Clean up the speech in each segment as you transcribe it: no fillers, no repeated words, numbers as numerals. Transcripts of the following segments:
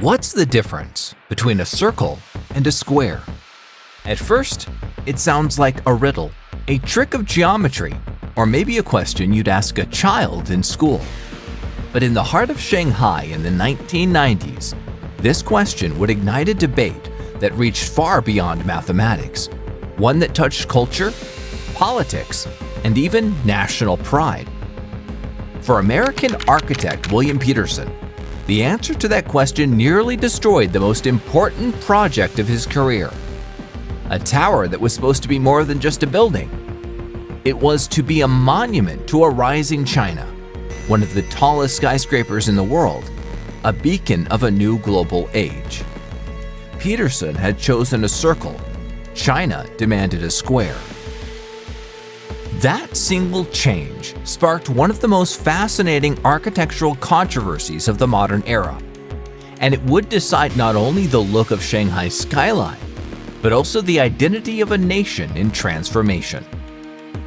What's the difference between a circle and a square? At first, it sounds like a riddle, a trick of geometry, or maybe a question you'd ask a child in school. But in the heart of Shanghai in the 1990s, this question would ignite a debate that reached far beyond mathematics, one that touched culture, politics, and even national pride. For American architect William Pedersen, the answer to that question nearly destroyed the most important project of his career. A tower that was supposed to be more than just a building. It was to be a monument to a rising China, one of the tallest skyscrapers in the world, a beacon of a new global age. Pedersen had chosen a circle. China demanded a square. That single change sparked one of the most fascinating architectural controversies of the modern era, and it would decide not only the look of Shanghai's skyline, but also the identity of a nation in transformation.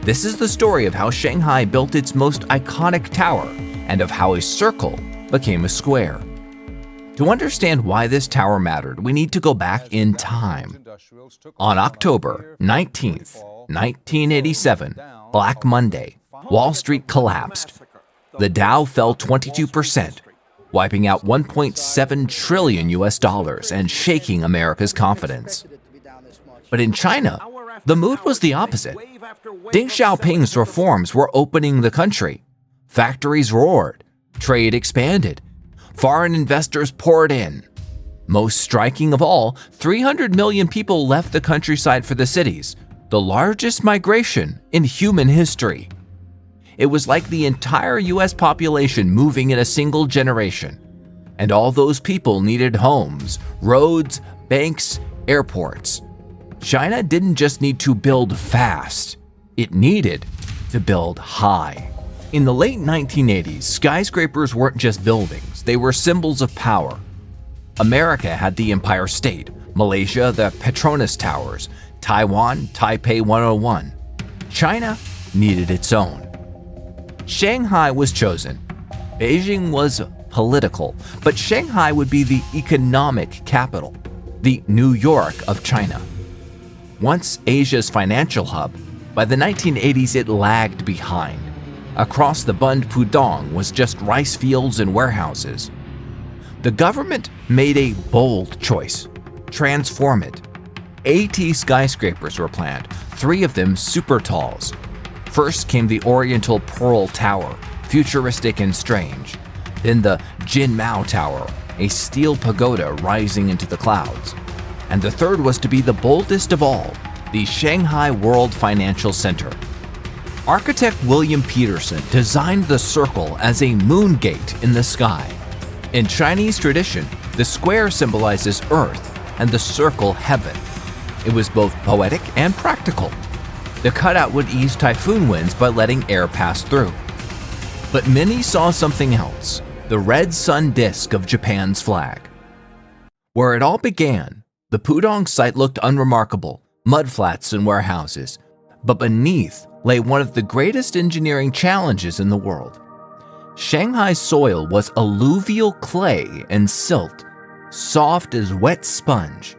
This is the story of how Shanghai built its most iconic tower and of how a circle became a square. To understand why this tower mattered, we need to go back in time. On October 19th, 1987, Black Monday, Wall Street collapsed. The Dow fell 22%, wiping out $1.7 trillion and shaking America's confidence. But in China, the mood was the opposite. Deng Xiaoping's reforms were opening the country. Factories roared, trade expanded, foreign investors poured in. Most striking of all, 300 million people left the countryside for the cities, the largest migration in human history. It was like the entire US population moving in a single generation. And all those people needed homes, roads, banks, airports. China didn't just need to build fast, it needed to build high. In the late 1980s, skyscrapers weren't just buildings, they were symbols of power. America had the Empire State, Malaysia the Petronas Towers, Taiwan Taipei 101. China needed its own. Shanghai was chosen. Beijing was political, but Shanghai would be the economic capital, the New York of China. Once Asia's financial hub, by the 1980s it lagged behind. Across the Bund Pudong was just rice fields and warehouses. The government made a bold choice: transform it. 80 skyscrapers were planned, 3 of them super talls. First came the Oriental Pearl Tower, futuristic and strange. Then the Jin Mao Tower, a steel pagoda rising into the clouds. And the third was to be the boldest of all, the Shanghai World Financial Center. Architect William Pedersen designed the circle as a moon gate in the sky. In Chinese tradition, the square symbolizes earth and the circle heaven. It was both poetic and practical. The cutout would ease typhoon winds by letting air pass through. But many saw something else: the red sun disk of Japan's flag. Where it all began, the Pudong site looked unremarkable, mudflats and warehouses. But beneath lay one of the greatest engineering challenges in the world. Shanghai's soil was alluvial clay and silt, soft as wet sponge.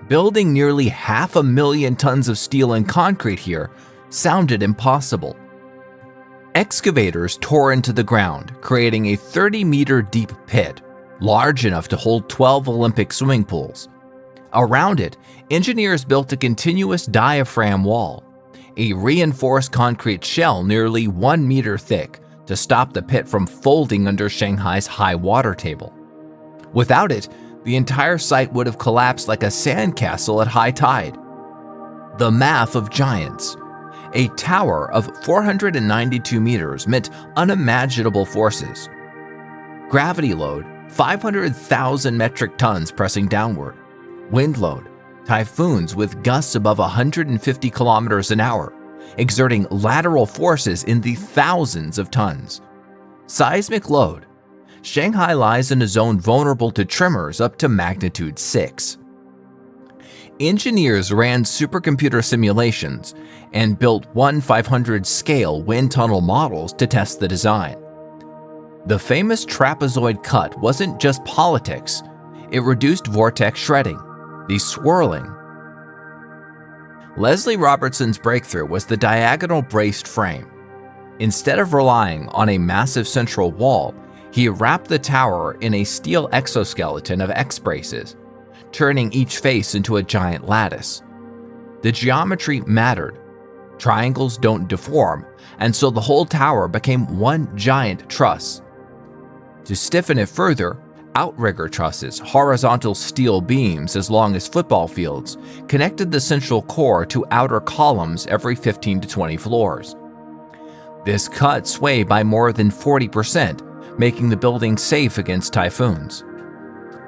Building nearly 500,000 tons of steel and concrete here sounded impossible. Excavators tore into the ground, creating a 30-meter deep pit, large enough to hold 12 Olympic swimming pools. Around it, engineers built a continuous diaphragm wall, a reinforced concrete shell nearly 1 meter thick to stop the pit from folding under Shanghai's high water table. Without it, the entire site would have collapsed like a sandcastle at high tide. The math of giants. A tower of 492 meters meant unimaginable forces. Gravity load, 500,000 metric tons pressing downward. Wind load, typhoons with gusts above 150 kilometers an hour, exerting lateral forces in the thousands of tons. Seismic load. Shanghai lies in a zone vulnerable to tremors up to magnitude 6. Engineers ran supercomputer simulations and built 1/500 scale wind tunnel models to test the design. The famous trapezoid cut wasn't just politics, It reduced vortex shredding, the swirling. Leslie Robertson's breakthrough was the diagonal braced frame. Instead of relying on a massive central wall, he wrapped the tower in a steel exoskeleton of X-braces, turning each face into a giant lattice. The geometry mattered. Triangles don't deform, and so the whole tower became one giant truss. To stiffen it further, outrigger trusses, horizontal steel beams as long as football fields, connected the central core to outer columns every 15 to 20 floors. This cut sway by more than 40%, making the building safe against typhoons.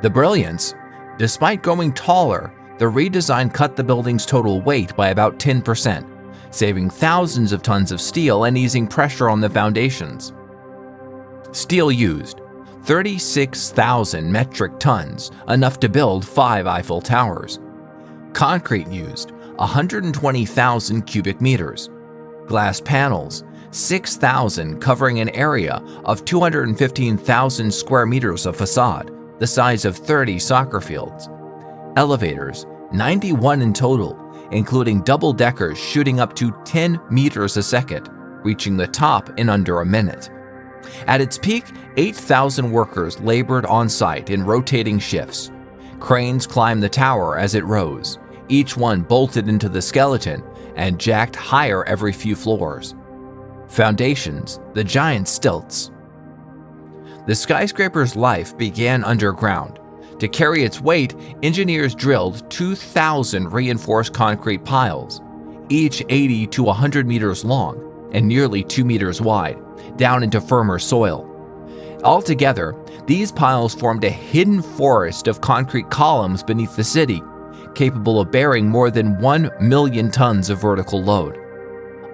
The brilliance: despite going taller, the redesign cut the building's total weight by about 10%, saving thousands of tons of steel and easing pressure on the foundations. Steel used: 36,000 metric tons, enough to build 5 Eiffel Towers. Concrete used: 120,000 cubic meters. Glass panels: 6,000, covering an area of 215,000 square meters of facade, the size of 30 soccer fields. Elevators: 91 in total, including double-deckers shooting up to 10 meters a second, reaching the top in under a minute. At its peak, 8,000 workers labored on-site in rotating shifts. Cranes climbed the tower as it rose, each one bolted into the skeleton and jacked higher every few floors. Foundations: the giant stilts. The skyscraper's life began underground. To carry its weight, engineers drilled 2,000 reinforced concrete piles, each 80 to 100 meters long and nearly 2 meters wide, down into firmer soil. Altogether, these piles formed a hidden forest of concrete columns beneath the city, capable of bearing more than 1 million tons of vertical load.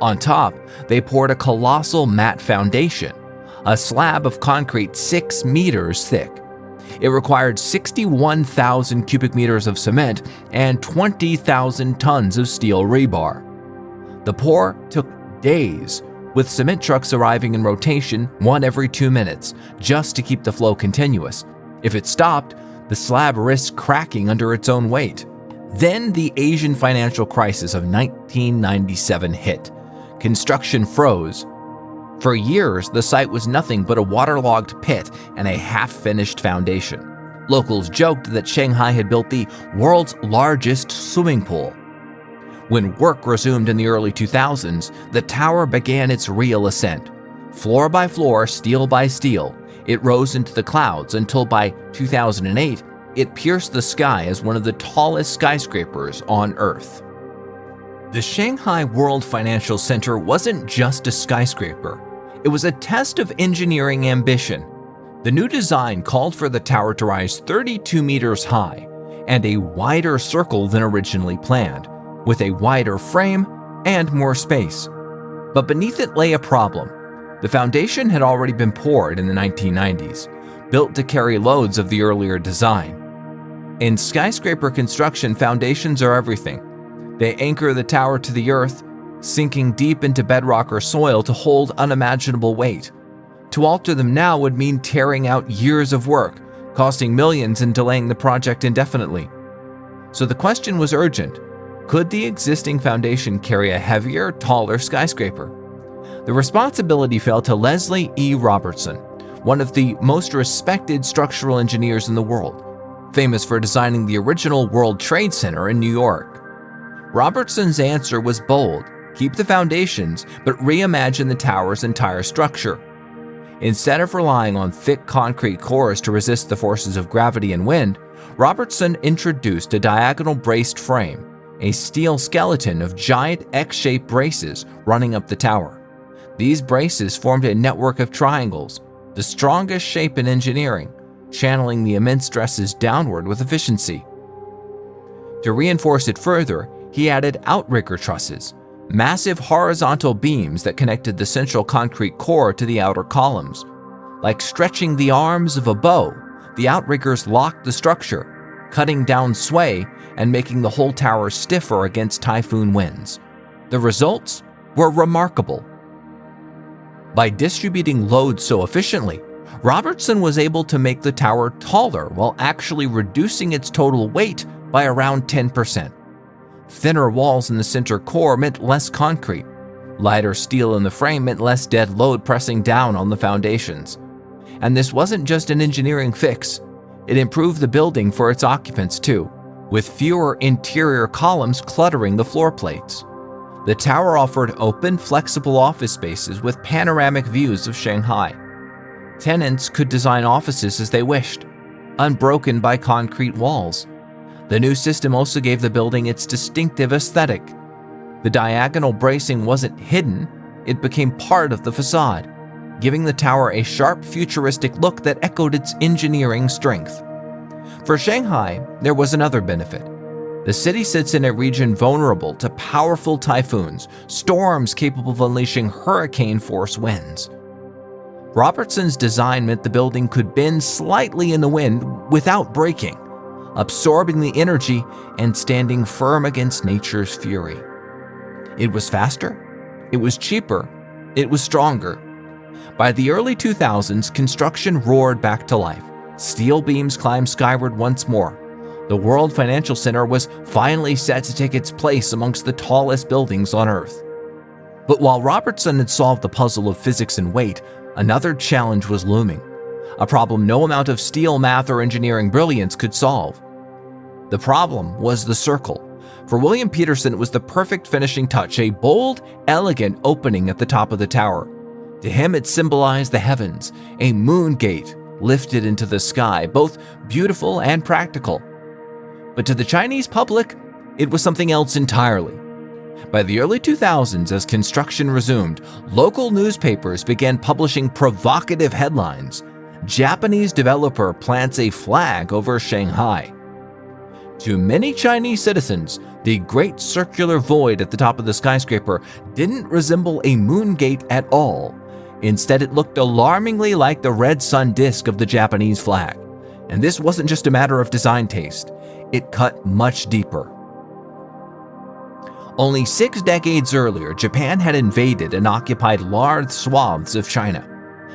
On top, they poured a colossal mat foundation, a slab of concrete 6 meters thick. It required 61,000 cubic meters of cement and 20,000 tons of steel rebar. The pour took days, with cement trucks arriving in rotation 1 every 2 minutes, just to keep the flow continuous. If it stopped, the slab risked cracking under its own weight. Then the Asian financial crisis of 1997 hit. Construction froze. For years, the site was nothing but a waterlogged pit and a half-finished foundation. Locals joked that Shanghai had built the world's largest swimming pool. When work resumed in the early 2000s, the tower began its real ascent. Floor by floor, steel by steel, it rose into the clouds until by 2008, it pierced the sky as one of the tallest skyscrapers on Earth. The Shanghai World Financial Center wasn't just a skyscraper. It was a test of engineering ambition. The new design called for the tower to rise 32 meters high and a wider circle than originally planned, with a wider frame and more space. But beneath it lay a problem. The foundation had already been poured in the 1990s, built to carry loads of the earlier design. In skyscraper construction, foundations are everything. They anchor the tower to the earth, sinking deep into bedrock or soil to hold unimaginable weight. To alter them now would mean tearing out years of work, costing millions and delaying the project indefinitely. So the question was urgent. Could the existing foundation carry a heavier, taller skyscraper? The responsibility fell to Leslie E. Robertson, one of the most respected structural engineers in the world, famous for designing the original World Trade Center in New York. Robertson's answer was bold: keep the foundations, but reimagine the tower's entire structure. Instead of relying on thick concrete cores to resist the forces of gravity and wind, Robertson introduced a diagonal braced frame, a steel skeleton of giant X-shaped braces running up the tower. These braces formed a network of triangles, the strongest shape in engineering, channeling the immense stresses downward with efficiency. To reinforce it further, he added outrigger trusses, massive horizontal beams that connected the central concrete core to the outer columns. Like stretching the arms of a bow, the outriggers locked the structure, cutting down sway and making the whole tower stiffer against typhoon winds. The results were remarkable. By distributing load so efficiently, Robertson was able to make the tower taller while actually reducing its total weight by around 10%. Thinner walls in the center core meant less concrete. Lighter steel in the frame meant less dead load pressing down on the foundations. And this wasn't just an engineering fix. It improved the building for its occupants too, with fewer interior columns cluttering the floor plates. The tower offered open, flexible office spaces with panoramic views of Shanghai. Tenants could design offices as they wished, unbroken by concrete walls. The new system also gave the building its distinctive aesthetic. The diagonal bracing wasn't hidden, it became part of the facade, giving the tower a sharp, futuristic look that echoed its engineering strength. For Shanghai, there was another benefit. The city sits in a region vulnerable to powerful typhoons, storms capable of unleashing hurricane-force winds. Robertson's design meant the building could bend slightly in the wind without breaking, absorbing the energy and standing firm against nature's fury. It was faster, it was cheaper, it was stronger. By the early 2000s, construction roared back to life. Steel beams climbed skyward once more. The World Financial Center was finally set to take its place amongst the tallest buildings on Earth. But while Robertson had solved the puzzle of physics and weight, another challenge was looming, a problem no amount of steel, math, or engineering brilliance could solve. The problem was the circle. For William Pedersen, it was the perfect finishing touch, a bold, elegant opening at the top of the tower. To him, it symbolized the heavens, a moon gate lifted into the sky, both beautiful and practical. But to the Chinese public, it was something else entirely. By the early 2000s, as construction resumed, local newspapers began publishing provocative headlines. Japanese developer plants a flag over Shanghai. To many Chinese citizens, the great circular void at the top of the skyscraper didn't resemble a moon gate at all. Instead, it looked alarmingly like the red sun disk of the Japanese flag. And this wasn't just a matter of design taste. It cut much deeper. Only 6 decades earlier, Japan had invaded and occupied large swaths of China.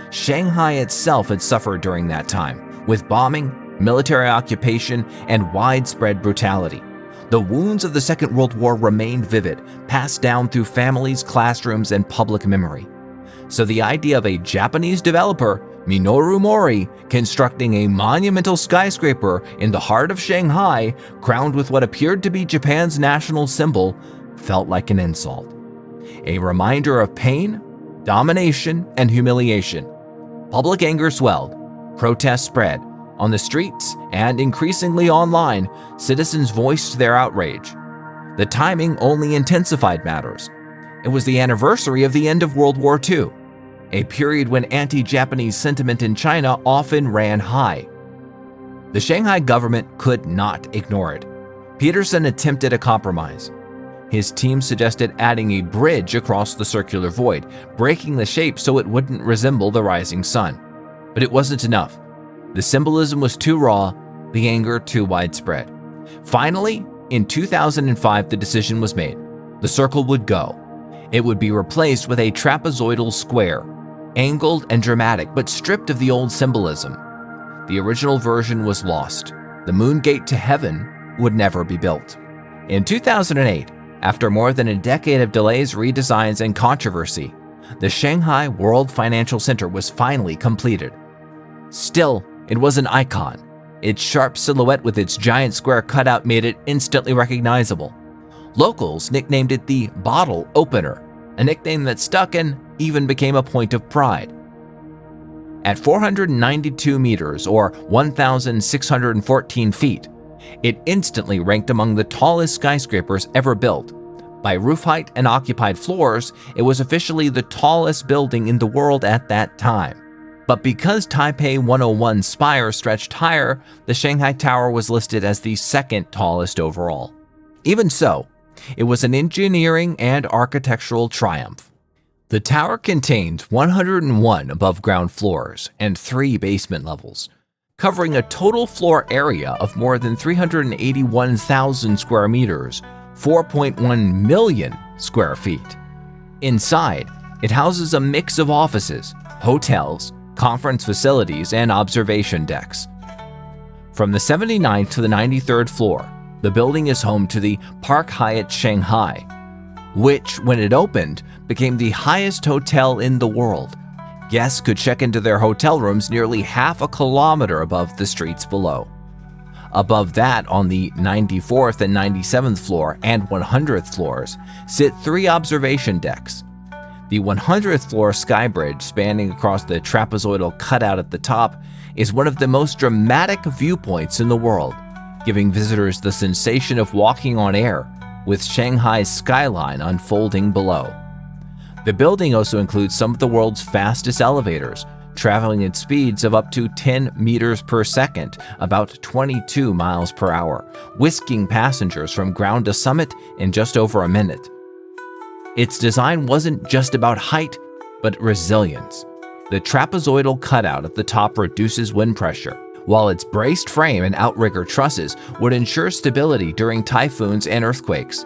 Shanghai itself had suffered during that time, with bombing, military occupation, and widespread brutality. The wounds of the Second World War remained vivid, passed down through families, classrooms, and public memory. So the idea of a Japanese developer, Minoru Mori, constructing a monumental skyscraper in the heart of Shanghai, crowned with what appeared to be Japan's national symbol, felt like an insult. A reminder of pain, domination, and humiliation. Public anger swelled. Protests spread. On the streets and increasingly online, citizens voiced their outrage. The timing only intensified matters. It was the anniversary of the end of World War II, a period when anti-Japanese sentiment in China often ran high. The Shanghai government could not ignore it. Pedersen attempted a compromise. His team suggested adding a bridge across the circular void, breaking the shape so it wouldn't resemble the rising sun. But it wasn't enough. The symbolism was too raw, the anger too widespread. Finally, in 2005, the decision was made. The circle would go. It would be replaced with a trapezoidal square, angled and dramatic, but stripped of the old symbolism. The original version was lost. The moon gate to heaven would never be built. In 2008, after more than a decade of delays, redesigns, and controversy, the Shanghai World Financial Center was finally completed. Still, it was an icon. Its sharp silhouette with its giant square cutout made it instantly recognizable. Locals nicknamed it the Bottle Opener, a nickname that stuck and even became a point of pride. At 492 meters, or 1,614 feet, it instantly ranked among the tallest skyscrapers ever built. By roof height and occupied floors, it was officially the tallest building in the world at that time. But because Taipei 101's spire stretched higher, the Shanghai Tower was listed as the second tallest overall. Even so, it was an engineering and architectural triumph. The tower contained 101 above-ground floors and 3 basement levels, covering a total floor area of more than 381,000 square meters, 4.1 million square feet. Inside, it houses a mix of offices, hotels, conference facilities, and observation decks. From the 79th to the 93rd floor, the building is home to the Park Hyatt Shanghai, which, when it opened, became the highest hotel in the world. Guests could check into their hotel rooms nearly half a kilometer above the streets below. Above that, on the 94th and 97th floor and 100th floors, sit 3 observation decks. The 100th floor sky bridge, spanning across the trapezoidal cutout at the top, is one of the most dramatic viewpoints in the world, giving visitors the sensation of walking on air, with Shanghai's skyline unfolding below. The building also includes some of the world's fastest elevators, traveling at speeds of up to 10 meters per second, about 22 miles per hour, whisking passengers from ground to summit in just over a minute. Its design wasn't just about height, but resilience. The trapezoidal cutout at the top reduces wind pressure, while its braced frame and outrigger trusses would ensure stability during typhoons and earthquakes.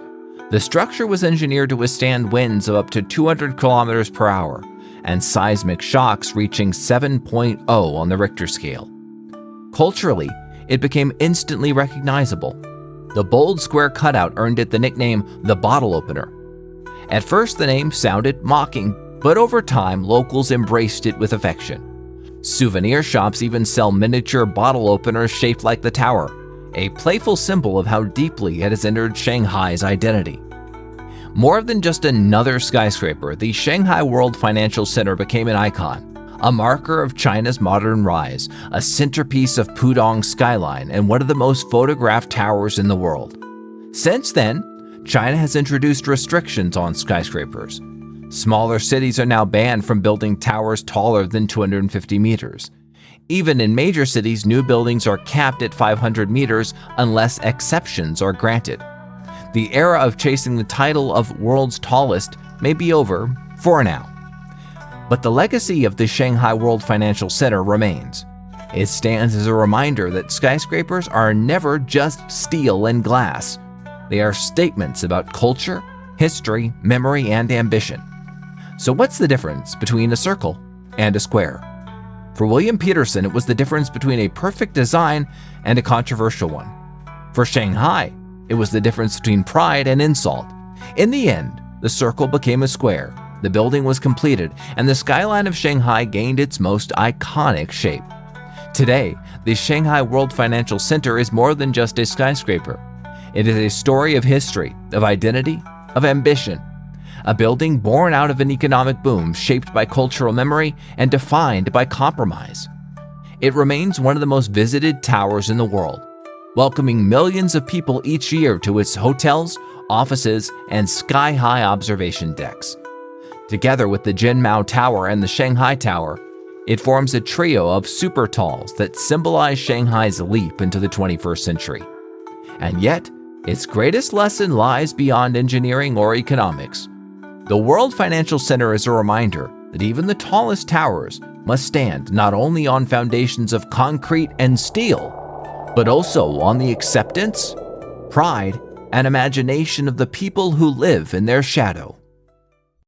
The structure was engineered to withstand winds of up to 200 kilometers per hour and seismic shocks reaching 7.0 on the Richter scale. Culturally, it became instantly recognizable. The bold square cutout earned it the nickname the bottle opener. At first, the name sounded mocking, but over time, locals embraced it with affection. Souvenir shops even sell miniature bottle openers shaped like the tower, a playful symbol of how deeply it has entered Shanghai's identity. More than just another skyscraper, the Shanghai World Financial Center became an icon, a marker of China's modern rise, a centerpiece of Pudong's skyline, and one of the most photographed towers in the world. Since then, China has introduced restrictions on skyscrapers. Smaller cities are now banned from building towers taller than 250 meters. Even in major cities, new buildings are capped at 500 meters unless exceptions are granted. The era of chasing the title of world's tallest may be over for now. But the legacy of the Shanghai World Financial Center remains. It stands as a reminder that skyscrapers are never just steel and glass. They are statements about culture, history, memory, and ambition. So what's the difference between a circle and a square? For William Pedersen, it was the difference between a perfect design and a controversial one. For Shanghai, it was the difference between pride and insult. In the end, the circle became a square, the building was completed, and the skyline of Shanghai gained its most iconic shape. Today, the Shanghai World Financial Center is more than just a skyscraper. It is a story of history, of identity, of ambition. A building born out of an economic boom shaped by cultural memory and defined by compromise. It remains one of the most visited towers in the world, welcoming millions of people each year to its hotels, offices, and sky-high observation decks. Together with the Jinmao Tower and the Shanghai Tower, it forms a trio of super talls that symbolize Shanghai's leap into the 21st century. And yet, its greatest lesson lies beyond engineering or economics. The World Financial Center is a reminder that even the tallest towers must stand not only on foundations of concrete and steel, but also on the acceptance, pride, and imagination of the people who live in their shadow.